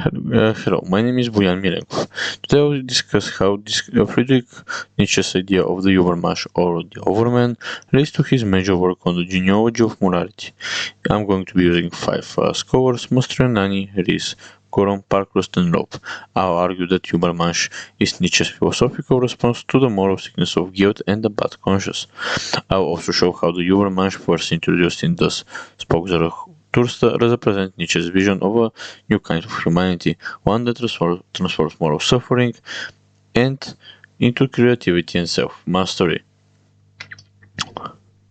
Hello, my name is Bojan Milenkov. Today I will discuss how Friedrich Nietzsche's idea of the Übermensch or the Overman relates to his major work on the genealogy of morality. I'm going to be using 5 scholars: Nani, Ries, Goron, Parkhurst, and Loeb. I'll argue that Übermensch is Nietzsche's philosophical response to the moral sickness of guilt and the bad conscience. I'll also show how the Übermensch, first introduced in Das Spokzarathustra, represents Nietzsche's vision of a new kind of humanity, one that transforms moral suffering and into creativity and self-mastery.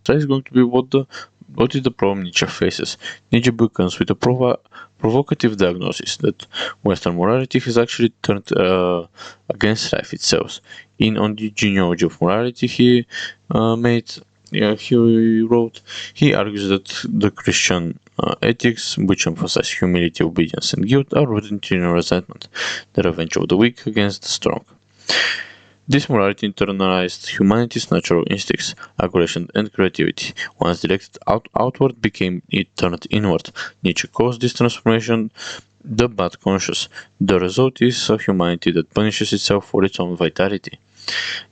That is going to be what is the problem Nietzsche faces. Nietzsche begins with a provocative diagnosis that Western morality has actually turned against life itself. On the genealogy of morality he wrote, he argues that the Christian ethics, which emphasize humility, obedience, and guilt, are rooted in resentment, the revenge of the weak against the strong. This morality internalized humanity's natural instincts, aggression, and creativity. Once directed outward, became turned inward. Nietzsche calls this transformation the bad conscience. The result is a humanity that punishes itself for its own vitality.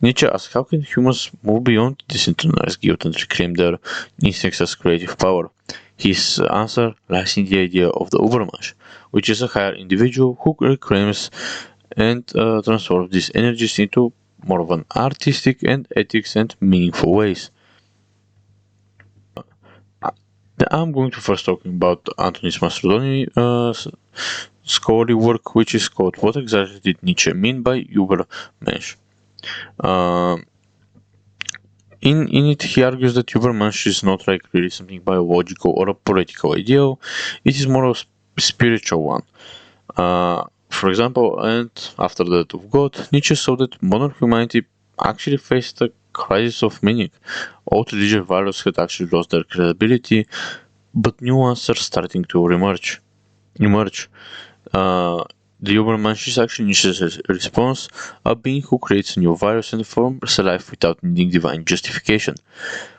Nietzsche asks how can humans move beyond this internalized guilt and reclaim their instincts as creative power. His answer lies in the idea of the Übermensch, which is a higher individual who reclaims and transforms these energies into more of an artistic and ethics and meaningful ways. I'm going to first talk about Antonis Mastrodoni's scholarly work, which is called What Exactly Did Nietzsche Mean by Übermensch? In it, he argues that Übermensch is not like really something biological or a political ideal, it is more of a spiritual one. For example, and after the death of God, Nietzsche saw that modern humanity actually faced a crisis of meaning. Old religious values had actually lost their credibility, but new ones are starting to emerge. The Übermensch is actually Nietzsche's response, a being who creates new values and forms a life without needing divine justification.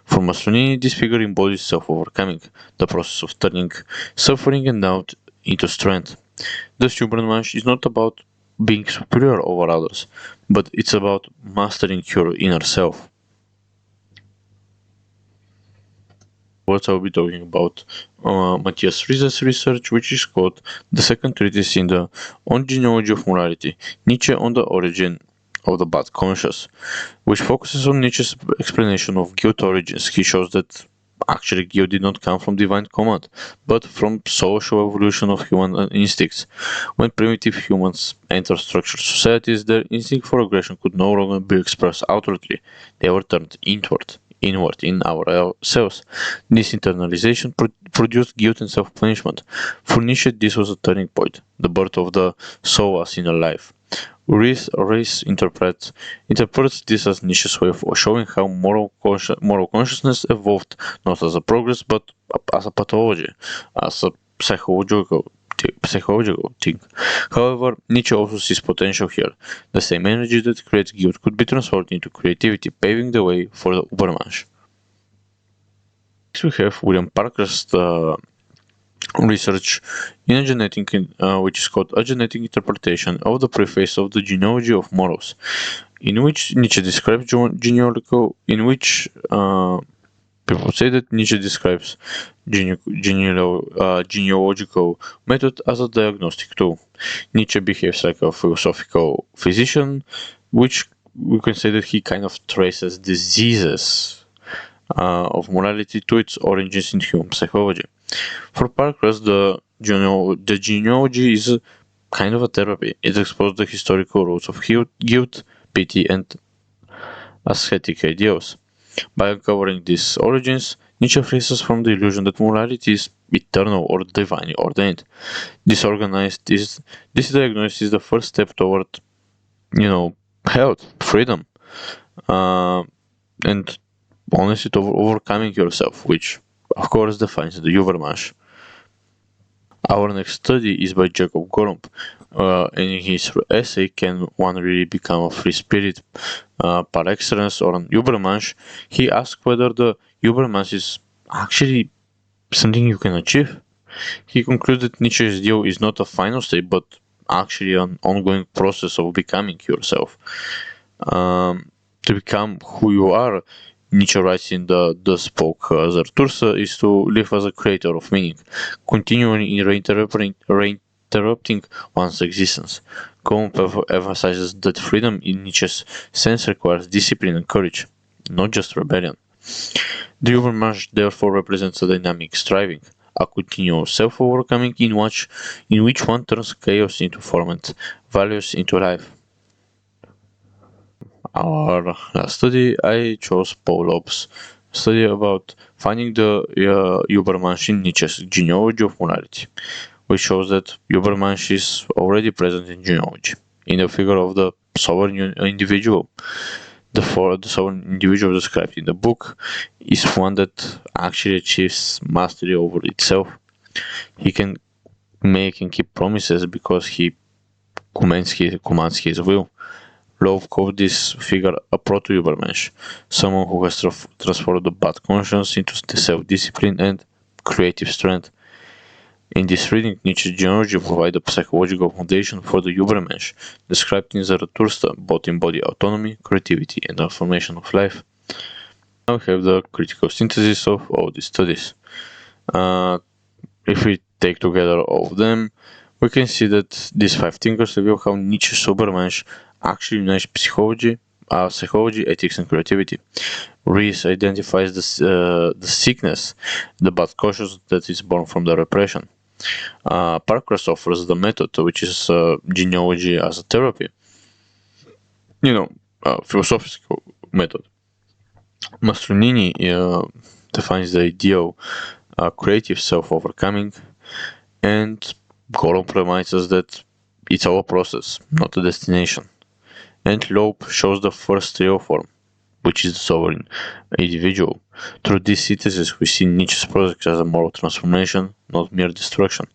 For Mastroianni, this figure embodies self-overcoming, the process of turning suffering and doubt into strength. Thus, Übermensch is not about being superior over others, but it's about mastering your inner self. What I'll be talking about Matthias Ries's research, which is called the second treatise on genealogy of morality, Nietzsche on the origin of the bad conscience, which focuses on Nietzsche's explanation of guilt origins. He shows that actually guilt did not come from divine command, but from social evolution of human instincts. When primitive humans entered structured societies, their instinct for aggression could no longer be expressed outwardly. They were turned inward in ourselves. This internalization produced guilt and self-punishment. For Nietzsche, this was a turning point, the birth of the soul as inner life. Ries interprets this as Nietzsche's way of showing how moral consciousness evolved not as a progress but as a pathology, as a psychological thing. However, Nietzsche also sees potential here. The same energy that creates guilt could be transformed into creativity, paving the way for the Übermensch. Next we have William Parkhurst's research in a genetic, which is called A Genetic Interpretation of the Preface of the Genealogy of Morals, in which Nietzsche describes people say that Nietzsche describes genealogical method as a diagnostic tool. Nietzsche behaves like a philosophical physician, which we can say that he kind of traces diseases of morality to its origins in human psychology. For Parkhurst, the genealogy is kind of a therapy. It explores the historical roots of guilt, pity, and ascetic ideals. By uncovering these origins, Nietzsche frees us from the illusion that morality is eternal or divinely ordained. This diagnosis is the first step toward, health, freedom, and honestly, to overcoming yourself, which of course defines the Übermensch. Our next study is by Jacob Gorump. In his essay, Can One Really Become a Free Spirit par excellence or an Übermensch, he asks whether the Übermensch is actually something you can achieve. He concludes that Nietzsche's ideal is not a final state but actually an ongoing process of becoming yourself. To become who you are, Nietzsche writes in the Spoke Zarathustra, is to live as a creator of meaning, continually reinterrupting one's existence. Combe emphasizes that freedom in Nietzsche's sense requires discipline and courage, not just rebellion. The Übermensch therefore represents a dynamic striving, a continuous self-overcoming in which one turns chaos into form and values into life. Our last study, I chose Paul Lob's study about finding the Übermensch in Nietzsche's genealogy of morality, which shows that Übermensch is already present in genealogy, in the figure of the sovereign individual. The sovereign individual described in the book is one that actually achieves mastery over itself. He can make and keep promises because he commands his will. Love called this figure a proto-Übermensch, someone who has transformed the bad conscience into self-discipline and creative strength. In this reading, Nietzsche's genealogy provides a psychological foundation for the Übermensch, described in Zarathustra, both in body autonomy, creativity, and transformation of life. Now we have the critical synthesis of all these studies. If we take together all of them, we can see that these 5 thinkers reveal how Nietzsche's Übermensch actually unites psychology, ethics, and creativity. Rees identifies the sickness, the bad conscience that is born from the repression. Parkhurst offers the method, which is genealogy as a therapy. Philosophical method. Mastroianni defines the ideal creative self-overcoming, and Golomb reminds us that it's our process, not a destination. And Loeb shows the first real form, which is the sovereign individual. Through this synthesis, we see Nietzsche's project as a moral transformation, not mere destruction.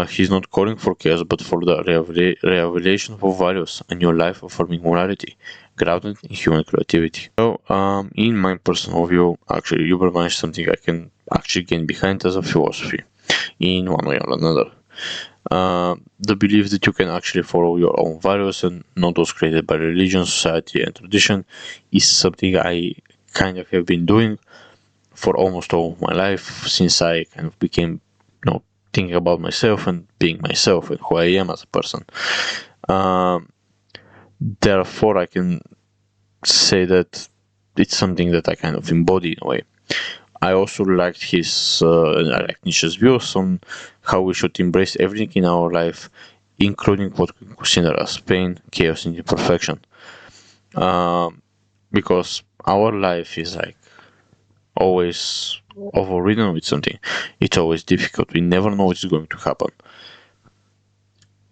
He's not calling for chaos, but for the revelation of values, a new life affirming morality, grounded in human creativity. So, in my personal view, actually, Übermensch is something I can actually get behind as a philosophy, in one way or another. The belief that you can actually follow your own values and not those created by religion, society, and tradition is something I kind of have been doing for almost all of my life since I kind of became, thinking about myself and being myself and who I am as a person. Therefore, I can say that it's something that I kind of embody in a way. I also liked Nietzsche's views on how we should embrace everything in our life, including what we consider as pain, chaos, and imperfection. Because our life is always overridden with something. It's always difficult. We never know what's going to happen.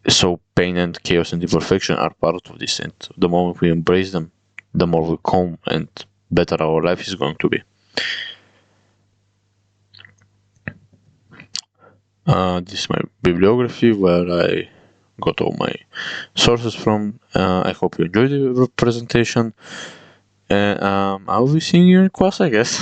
So pain and chaos and imperfection are part of this, and the moment we embrace them, the more we calm and better our life is going to be. This is my bibliography where I got all my sources from. I hope you enjoyed the presentation, and I'll be seeing you in class, I guess.